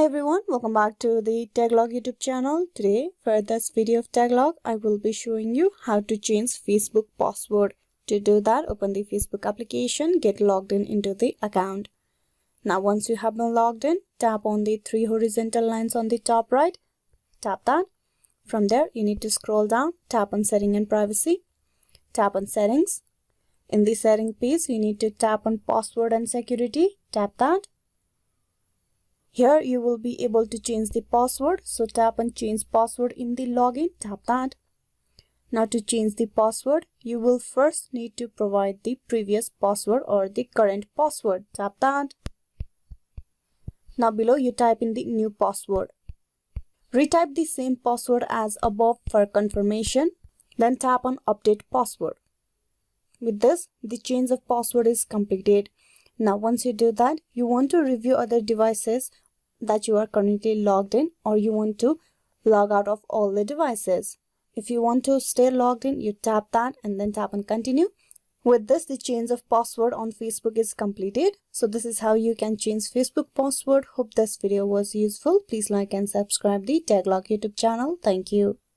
Hi everyone, welcome back to the Taglog YouTube channel. Today, for this video of Taglog, I will be showing you how to change Facebook password. To do that, open the Facebook application, get logged in into the account. Now once you have been logged in, tap on the three horizontal lines on the top right. Tap that. From there, you need to scroll down, tap on Setting and Privacy. Tap on Settings. In the setting piece, you need to tap on Password and Security. Tap that. Here you will be able to change the password, so tap on Change Password in the login, tap that. Now to change the password, you will first need to provide the previous password or the current password, tap that. Now below you type in the new password. Retype the same password as above for confirmation, then tap on Update Password. With this, the change of password is completed. Now once you do that, you want to review other devices that you are currently logged in, or you want to log out of all the devices. If you want to stay logged in, you tap that and then tap on Continue. With this, the change of password on Facebook is completed. So this is how you can change Facebook password. Hope this video was useful. Please like and subscribe the Taglog YouTube channel. Thank you.